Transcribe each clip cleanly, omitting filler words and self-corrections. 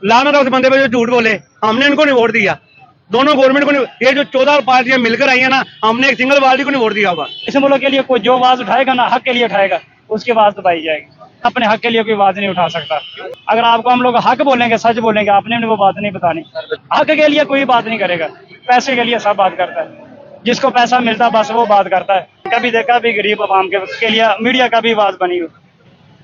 लाना था उस बंदे पे जो झूठ बोले। हमने इनको नहीं वोट दिया, दोनों गवर्नमेंट को नहीं। ये जो 14 पार्टियां मिलकर आई है ना, हमने एक सिंगल पार्टी को नहीं वोट दिया होगा। इस मुल्क के लिए कोई जो आवाज उठाएगा ना, हक के लिए उठाएगा, उसकी आवाज दबाई जाएगी। अपने हक के लिए कोई आवाज नहीं उठा सकता। अगर आपको हम लोग हक बोलेंगे, सच बोलेंगे, आपने वो बात नहीं बतानी। हक के लिए कोई बात नहीं करेगा, पैसे के लिए सब बात करता है। जिसको पैसा मिलता बस वो बात करता है। कभी देखा भी गरीब आवाम के लिए मीडिया का भी आवाज बनी हो।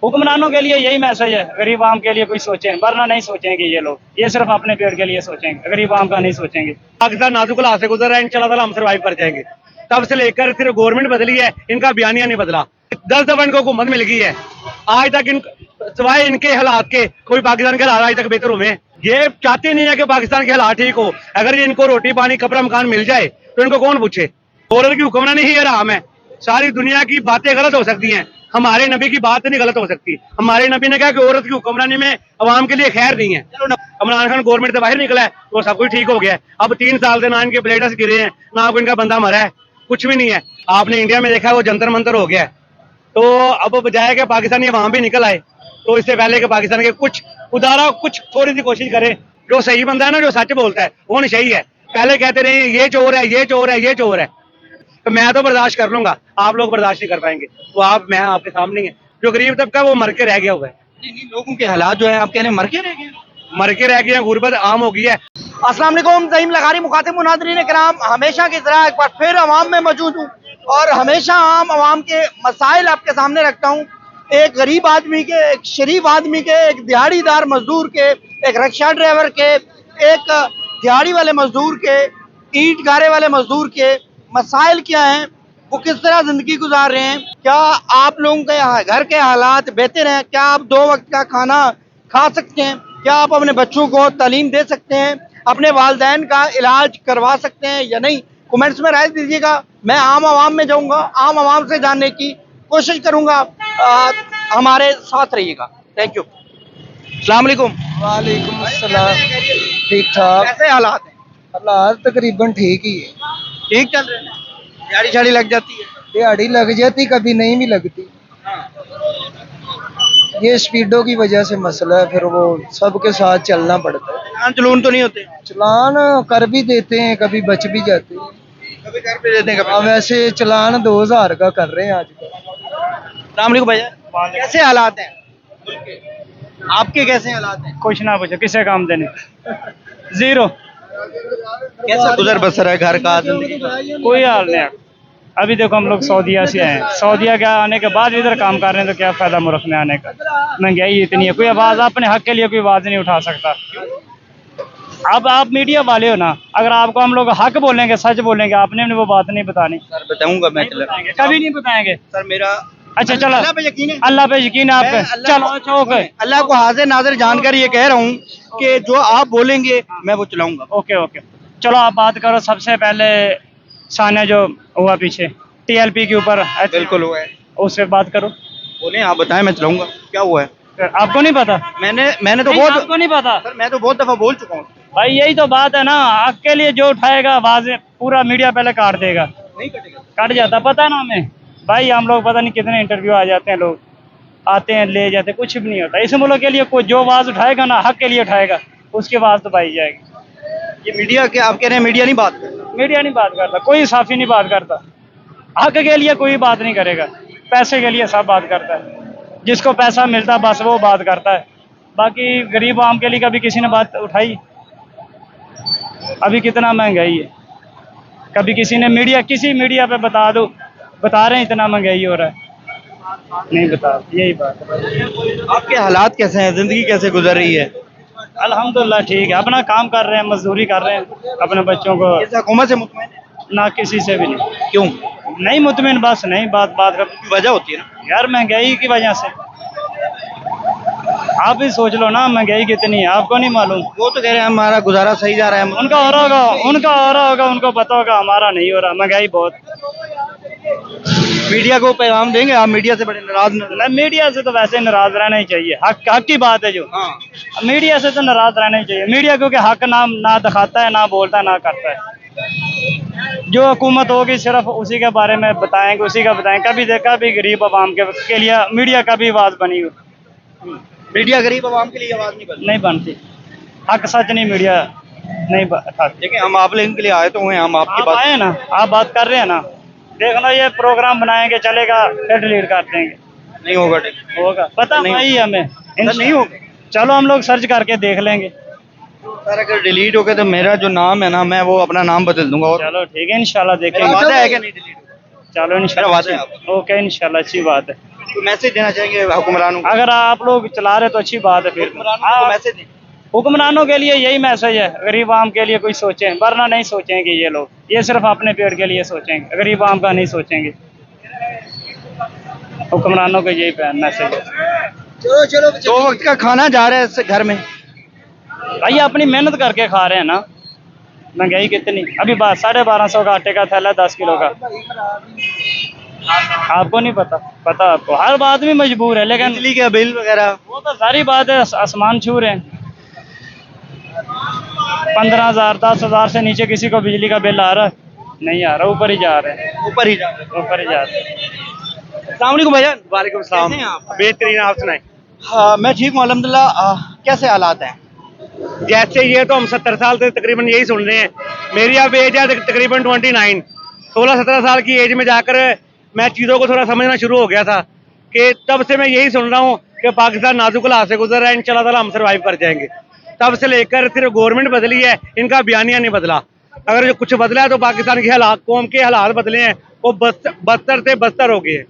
हुक्मरानों के लिए यही मैसेज है, गरीब आम के लिए कोई सोचे, वरना नहीं सोचेंगे ये लोग। ये सिर्फ अपने पेट के लिए सोचेंगे, गरीब आम का नहीं सोचेंगे। पाकिस्तान नाजुक हालात से गुजर रहा है, इंशाल्लाह ताला हम सर्वाइव कर जाएंगे। तब से लेकर सिर्फ गवर्नमेंट बदली है, इनका बयानिया नहीं बदला। 10 दफा इनको हुकूमत मिल गई है, आज तक सिवाय इनके हालात के कोई पाकिस्तान के हालात आज तक बेहतर हुए। ये चाहते नहीं है कि पाकिस्तान के हालात ठीक हो। अगर ये इनको रोटी पानी कपड़ा मकान मिल जाए तो इनको कौन पूछे। औरत की हुक्मरानी ही हराम है। सारी दुनिया की बातें गलत हो सकती हैं, हमारे नबी की बात नहीं गलत हो सकती। हमारे नबी ने कहा कि औरत की हुक्मरानी में अवाम के लिए खैर नहीं है। इमरान खान गवर्नमेंट से बाहर निकला है तो सब कुछ ठीक हो गया है। अब 3 साल से ना इनके प्लेटस गिरे हैं, ना कोई इनका बंदा मरा है, कुछ भी नहीं है। आपने इंडिया में देखा है वो जंतर मंतर हो गया है। तो अब बजाय के पाकिस्तानी अवाम भी निकल आए, तो इससे पहले के पाकिस्तान के कुछ उदारा कुछ थोड़ी सी कोशिश करे। जो सही बंदा है ना, जो सच बोलता है वो नशई है। पहले कहते रहे ये चोर है, ये चोर है, ये चोर है, तो मैं तो बर्दाश्त कर लूंगा, आप लोग बर्दाश्त नहीं कर पाएंगे। तो मैं आपके सामने ही है। जो गरीब तबका वो मर के रह गया हुआ है। लोगों के हालात जो है आप कह रहे हैं मर के रह गए, मर के रह गए हैं, गुर्बत आम हो गई है। अस्सलाम वालेकुम ज़हीम लगारी मुखातिब मुनाज़रीन किराम, हमेशा की तरह एक बार फिर अवाम में मौजूद हूँ और हमेशा आम अवाम के मसाइल आपके सामने रखता हूँ। एक गरीब आदमी के, एक शरीफ आदमी के, एक दिहाड़ीदार मजदूर के, एक रिक्शा ड्राइवर के, एक दिहाड़ी वाले मजदूर के, ईंट गारे वाले मजदूर के मसाइल क्या हैं, वो किस तरह जिंदगी गुजार रहे हैं। क्या आप लोगों के घर के हालात बेहतर हैं? क्या आप 2 वक्त का खाना खा सकते हैं? क्या आप अपने बच्चों को तालीम दे सकते हैं? अपने वालिदैन का इलाज करवा सकते हैं या नहीं? कमेंट्स में राय दीजिएगा। मैं आम आवाम में जाऊंगा, आम आवाम से जानने की कोशिश करूंगा। हमारे साथ रहिएगा। Thank you. अस्सलाम वालेकुम। वालेकुम अस्सलाम। ठीक ठाक। कैसे हालात हैं? हालात तकरीबन ठीक ही है। ठीक चल रहे हैं? दिहाड़ी शाड़ी लग जाती है? दिहाड़ी लग जाती, कभी नहीं भी लगती। ये स्पीडों की वजह से मसला है, फिर वो सबके साथ चलना पड़ता है। चलान चलून तो नहीं होते? चलान कर भी देते हैं, कभी बच भी जाते हैं। कभी घर पे देते हैं, कभी। वैसे चलान 2000 का कर रहे हैं आजकल। अस्सलाम वालेकुम भैया, कैसे हालात हैं आपके? कैसे हालात हैं? कुछ ना पूछो, किसे काम देने, जीरो। कैसा गुजर बसर है घर का, जिंदगी का? कोई हाल नहीं है। अभी देखो हम लोग सऊदीया से आए हैं, सऊदीया के आने के बाद इधर काम कर रहे हैं, तो क्या फायदा मुल्क में आने का। महंगाई इतनी है, कोई आवाज अपने हक के लिए कोई आवाज नहीं उठा सकता। अब आप मीडिया वाले हो ना, अगर आपको हम लोग हक बोलेंगे, सच बोलेंगे, आपने वो बात नहीं बतानी। सर बताऊंगा मैं, कभी नहीं बताएंगे सर मेरा अच्छा चलो, अल्लाह पे यकीन है। अल्लाह पे यकीन है आपका। चलो अच्छा ओके, अल्लाह को हाजिर नाजिर जानकर ये कह रहा हूँ कि जो आप बोलेंगे मैं वो चलाऊंगा। Okay okay. चलो आप बात करो। सबसे पहले साने जो हुआ पीछे TLP के ऊपर, बिल्कुल हुआ है, उससे बात करो। बोले आप बताएं, मैं चलाऊंगा। क्या हुआ है? आपको नहीं पता? मैंने तो नहीं, बहुत, आपको नहीं पता सर मैं तो बहुत दफा बोल चुका हूँ। भाई, यही तो बात है ना, हक के लिए जो उठाएगा आवाज पूरा मीडिया पहले काट देगा। नहीं कटेगा। कट जाता, पता है ना हमें भाई। हम लोग पता नहीं कितने इंटरव्यू आ जाते हैं, लोग आते हैं ले जाते हैं, कुछ भी नहीं होता। इस मुल्क के लिए कोई जो आवाज उठाएगा ना, हक के लिए उठाएगा, उसकी आवाज दबाई जाएगी। ये मीडिया के, आप कह रहे हैं मीडिया नहीं बात करता? मीडिया नहीं बात करता, कोई साफी नहीं बात करता। हक के लिए कोई बात नहीं करेगा, पैसे के लिए सब बात करता है। जिसको पैसा मिलता बस वो बात करता है। बाकी गरीब आम के लिए कभी किसी ने बात उठाई? अभी कितना महंगाई है, कभी किसी ने किसी मीडिया पे बता दो, बता रहे हैं इतना महंगाई हो रहा है, नहीं बता। यही बात है। आपके हालात कैसे हैं, जिंदगी कैसे गुजर रही है? अल्हम्दुलिल्लाह ठीक है, अपना काम कर रहे हैं, मजदूरी कर रहे हैं, अपने बच्चों को। इस हुकूमत से मुतमईन है? ना किसी से भी नहीं। क्यों? नहीं मुतमिन, बस नहीं बात कर। वजह होती है ना यार, महंगाई की वजह से। आप भी सोच लो ना, महंगाई कितनी है, आपको नहीं मालूम? वो तो कह रहे हैं हमारा गुजारा सही जा रहा है। उनका हो रहा होगा, उनको पता होगा, हमारा नहीं हो रहा, महंगाई बहुत। मीडिया को पैगाम देंगे आप? मीडिया से बड़े नाराज नहीं, मीडिया से तो वैसे नाराज रहना ही चाहिए, हक की बात है जो। हाँ। मीडिया से तो नाराज रहना ही चाहिए। मीडिया क्योंकि हक ना दिखाता है, ना बोलता है, ना करता है। जो हुकूमत होगी सिर्फ उसी के बारे में बताएंगे, उसी का बताएंगे। कभी देखा भी गरीब आवाम के लिए मीडिया का भी आवाज बनी हो? मीडिया गरीब आवाम के लिए आवाज नहीं बनती। नहीं बनती। हक सच नहीं मीडिया नहीं बताती। देखिए हम आप लेने के लिए आए तो हुए, हम आपकी आप बात आए ना, आप बात कर रहे हैं ना, देखना ये प्रोग्राम बनाएंगे चलेगा फिर डिलीट कर देंगे, नहीं होगा। होगा पता नहीं नहीं हमें नहीं होगा। चलो हम लोग सर्च करके देख लेंगे। सर अगर डिलीट हो गया तो मेरा जो नाम है ना, मैं वो अपना नाम बदल दूंगा। और चलो ठीक है, इंशाल्लाह मेरा देखेंगे। वादा है कि नहीं डिलीट होगा? चलो मेरा वादा है इंशाल्लाह, ओके इंशाल्लाह, अच्छी बात है। तो मैसेज देना चाहेंगे हुक्मरानों को? अगर आप लोग चला रहे तो अच्छी बात है। फिर हुक्मरानों को मैसेज दें। हुक्मरानों के लिए यही मैसेज है, गरीब आम के लिए कोई सोचें, वरना नहीं सोचेंगे ये लोग, ये सिर्फ अपने पेट के लिए सोचेंगे, गरीब आम का नहीं सोचेंगे। हुक्मरानों को यही मैसेज है। चलो चलो, 2 वक्त का खाना जा रहा है इससे घर में। भाई अपनी मेहनत करके खा रहे हैं ना, महंगाई कितनी, अभी 1250 का आटे का थैला 10 किलो का, आपको नहीं पता? पता आपको, हर आदमी मजबूर है, लेकिन बिजली का बिल वगैरह वो तो सारी बात है, आसमान छू रहे हैं। 15,000 10,000 से नीचे किसी को बिजली का बिल आ रहा है? नहीं आ रहा, ऊपर ही जा रहे हैं, ऊपर ही जा रहा है। ऊपर ही जा रहे हैं। अस्सलाम वालेकुम भाईजान। वालेकुम सलाम। कैसे हैं आप? बेहतरीन, आप सुनाए। हाँ मैं ठीक हूँ अल्हम्दुलिल्लाह। कैसे हालात हैं? जैसे ये तो हम 70 साल से तकरीबन यही सुन रहे हैं। मेरी अब एज है तकरीबन 29। 16-17 साल की एज में जाकर मैं चीज़ों को थोड़ा समझना शुरू हो गया था कि तब से मैं यही सुन रहा हूँ कि पाकिस्तान नाजुक हालात से गुजर रहा है, इंशाल्लाह ताला हम सर्वाइव कर जाएंगे। तब से लेकर सिर्फ गवर्नमेंट बदली है, इनका बयानिया नहीं बदला। अगर जो कुछ बदला है तो पाकिस्तान के हालात, कौम के हालात बदले हैं, वो बदतर से बदतर हो गए हैं।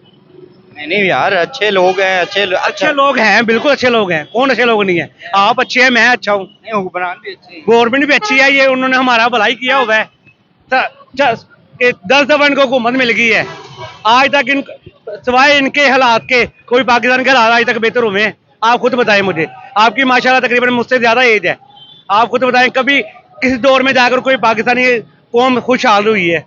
नहीं यार, अच्छे लोग हैं, अच्छे लोग हैं, बिल्कुल अच्छे लोग हैं, कौन अच्छे लोग नहीं है? आप अच्छे हैं, मैं अच्छा हूँ, नहीं हुक्मरान भी अच्छे हैं। गवर्नमेंट भी अच्छी है, ये उन्होंने हमारा भलाई किया हुआ है। 10 दफा इनको हुकूमत मिल गई है, आज तक इन सिवाय इनके हालात के कोई पाकिस्तान के हालात आज तक बेहतर हुए हैं? आप खुद बताएं मुझे, आपकी माशाल्लाह तकरीबन मुझसे ज्यादा एज है, आप खुद बताएं कभी किस दौर में जाकर कोई पाकिस्तानी कौम खुशहाल हुई है?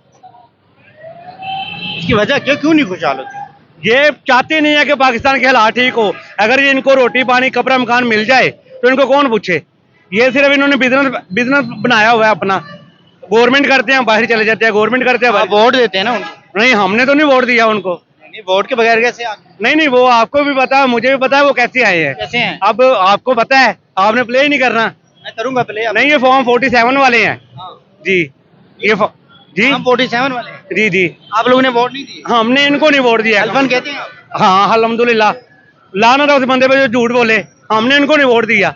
इसकी वजह क्यों नहीं खुशहाल होती? ये चाहते नहीं है कि पाकिस्तान के हालात ठीक हो। अगर ये इनको रोटी पानी कपड़ा मकान मिल जाए तो इनको कौन पूछे? ये सिर्फ इन्होंने बिजनेस बनाया हुआ है अपना। गवर्नमेंट करते हैं, बाहर चले जाते हैं, गवर्नमेंट करते हैं, आप वोट देते हैं ना उनको? नहीं, हमने तो नहीं वोट दिया उनको। नहीं, वोट के बगैर कैसे नहीं, वो आपको भी पता है, मुझे भी पता है वो कैसे आए हैं। कैसे हैं? अब आपको पता है, आपने प्ले ही नहीं करना। मैं करूंगा प्ले। नहीं, ये फॉर्म 47 वाले हैं जी, ये जी हम 47 वाले हैं। जी जी, आप लोगों ने वोट नहीं दिया? हमने इनको नहीं वोट दिया। अल्फन कहते हैं आप? हाँ अल्हम्दुलिल्लाह, लाना था उस बंदे पे जो झूठ बोले। हमने इनको नहीं वोट दिया,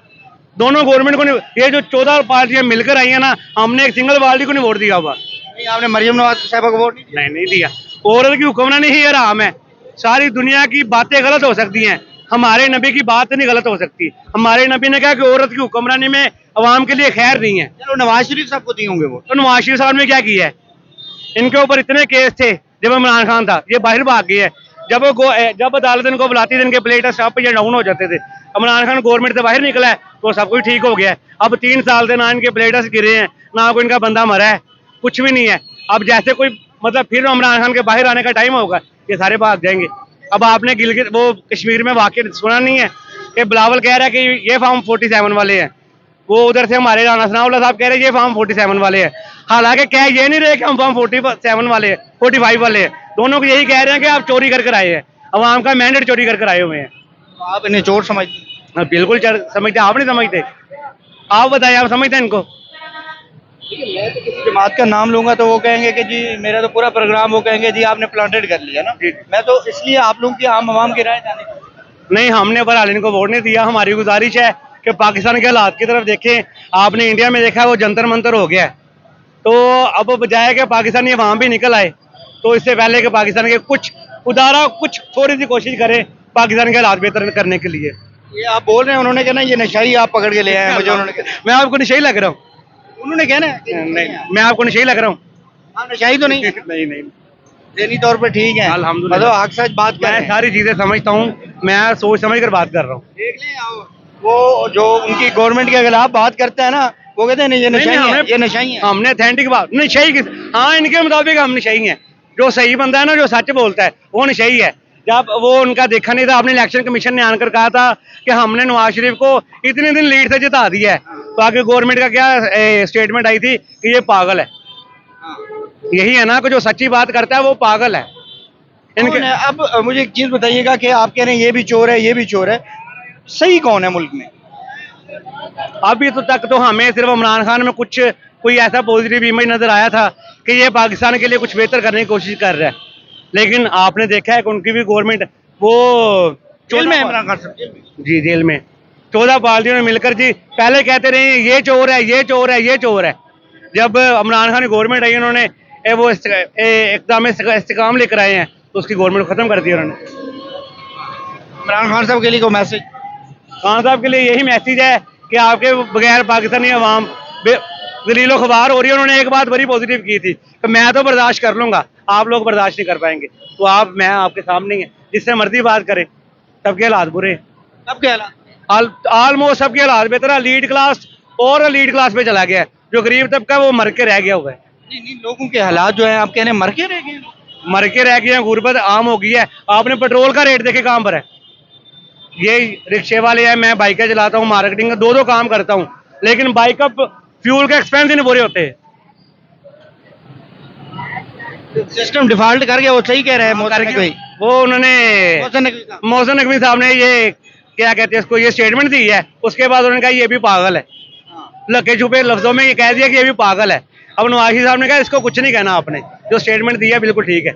दोनों गवर्नमेंट को नहीं। ये जो 14 पार्टियां मिलकर आई है ना, हमने एक सिंगल पार्टी को नहीं वोट दिया हुआ। नहीं, आपने मरियम नवाज साहिबा को वोट नहीं दिया? नहीं दिया। औरत की हुक्मरानी ही हराम है। सारी दुनिया की बातें गलत हो सकती हैं, हमारे नबी की बात नहीं गलत हो सकती। हमारे नबी ने कहा कि औरत की हुक्मरानी में अवाम के लिए खैर नहीं है। चलो नवाज शरीफ साहब को दिए होंगे वोट। तो नवाज शरीफ साहब ने क्या किया है? इनके ऊपर इतने केस थे जब इमरान खान था, ये बाहर भाग गए हैं। जब अदालत इनको बुलाती थी, इनके प्लेट स्टॉप या डाउन हो जाते थे। इमरान खान गवर्नमेंट से बाहर निकला है तो सब कुछ ठीक हो गया है। अब 3 साल से ना इनके प्लेटस गिरे हैं, ना कोई इनका बंदा मरा है, कुछ भी नहीं है। अब जैसे कोई मतलब फिर इमरान खान के बाहर आने का टाइम होगा, ये सारे भाग जाएंगे। अब आपने गिलगित वो कश्मीर में वाकई सुना नहीं है कि बिलावल कह रहा है कि ये फॉर्म 47 वाले हैं, वो उधर से हमारे राना सनाउल्लाह साहब कह रहे हैं ये फॉर्म 47 वाले हैं। हालांकि कह ये नहीं रहे कि हम फॉर्म 47 वाले हैं, 45 वाले हैं। दोनों को यही कह रहे हैं कि आप चोरी कर आए हैं, अवाम का मैंडेट चोरी कर आए हुए हैं। तो आप इन्हें चोर समझते हैं? हाँ, बिल्कुल समझते। आप नहीं समझते? आप बताइए, आप समझते हैं इनको? मैं तो किसी जमात का नाम लूंगा तो वो कहेंगे कि जी मेरा तो पूरा प्रोग्राम, वो कहेंगे जी आपने प्लांटेड कर लिया ना। मैं तो इसलिए आप लोगों की आवाम की राय जाने की। नहीं, हमने बहरहाल इनको वोट नहीं दिया। हमारी गुजारिश है कि पाकिस्तान के हालात की तरफ देखें। आपने इंडिया में देखा है वो जंतर मंतर हो गया है, तो अब बजाय कि पाकिस्तानी अवाम भी निकल आए, तो इससे पहले कि पाकिस्तान के कुछ थोड़ी सी कोशिश करें पाकिस्तान के हालात बेहतर करने के लिए। ये आप बोल रहे हैं, उन्होंने कहना ये नशाई आप पकड़ के ले आए हैं मुझे, उन्होंने कहना। मैं आपको नशे लग रहा हूँ? उन्होंने कहना नहीं, मैं आपको नशे लग रहा हूँ? आप नशाई तो नहीं? नहीं, ज़हनी तौर पर ठीक है अल्हम्दुलिल्लाह। मतलब हक सच बात कर रहे मैं हैं। सारी चीजें समझता हूँ, मैं सोच समझ कर बात कर रहा हूँ। देख लें वो जो उनकी गवर्नमेंट के खिलाफ बात करते हैं ना, वो कहते हैं नहीं ये नशाई है, ये नशाई है। हमने अथेंटिक बात नशाई किस, हाँ इनके मुताबिक हम नशाई हैं। जो सही बंदा है ना, जो सच बोलता है, वो नशाई है। जब वो उनका देखा नहीं था, अपने इलेक्शन कमीशन ने आकर कहा था कि हमने नवाज शरीफ को इतने दिन लीड से जिता दिया है, तो आगे गवर्नमेंट का क्या स्टेटमेंट आई थी कि ये पागल है। यही है ना कि जो सच्ची बात करता है वो पागल है। इनके अब मुझे एक चीज बताइएगा कि आप कह रहे हैं ये भी चोर है, ये भी चोर है, सही कौन है मुल्क में? अभी तो तक तो हमें सिर्फ इमरान खान में कुछ कोई ऐसा पॉजिटिव इमेज नजर आया था कि ये पाकिस्तान के लिए कुछ बेहतर करने की कोशिश कर रहा है, लेकिन आपने देखा है कि उनकी भी गवर्नमेंट वो जेल में है इमरान खान साहब, जेल में। जी जेल में 14 पार्टियों ने मिलकर जी पहले कहते रहे ये चोर है, ये चोर है, ये चोर है। जब इमरान खान की गवर्नमेंट आई उन्होंने वो इक़दाम इस्तेकाम लेकर आए हैं तो उसकी गवर्नमेंट खत्म कर दी उन्होंने। इमरान खान साहब के लिए कोई मैसेज? खान साहब के लिए यही मैसेज है कि आपके बगैर पाकिस्तानी अवाम दलीलो खबार हो रही है। उन्होंने एक बात बड़ी पॉजिटिव की थी कि मैं तो बर्दाश्त कर लूंगा, आप लोग बर्दाश्त नहीं कर पाएंगे, तो मैं आपके सामने ही है, जिससे मर्जी बात करें, सबके हालात बुरे। सबके हालात ऑलमोस्ट सबके हालात बेहतर है। लीड क्लास और लीड क्लास पे चला गया है, जो गरीब तबका वो मर के रह गया हुआ है। नहीं, लोगों के हालात जो हैं आप कह रहे हैं मर के रह गए हैं। मर के रह गए हैं, गुर्बत आम हो गई है। आपने पेट्रोल का रेट देखे कहाँ पर है। ये रिक्शे वाले हैं, मैं बाइकें चलाता हूँ, मार्केटिंग का दो काम करता हूँ, लेकिन बाइक का फ्यूल के एक्सपेंस ही नहीं पूरे होते। सिस्टम डिफॉल्ट कर गया, वो सही कह रहे हैं मोहसिन नकवी। वो उन्होंने मोहसिन नकवी साहब। मोहसिन नकवी साहब ने ये क्या कहते हैं इसको, ये स्टेटमेंट दी है, उसके बाद उन्होंने कहा ये भी पागल है। लके छुपे लफ्जों में ये कह दिया कि ये भी पागल है। अब नवाज शरीफ साहब ने कहा इसको कुछ नहीं कहना, आपने जो स्टेटमेंट दिया बिल्कुल ठीक है।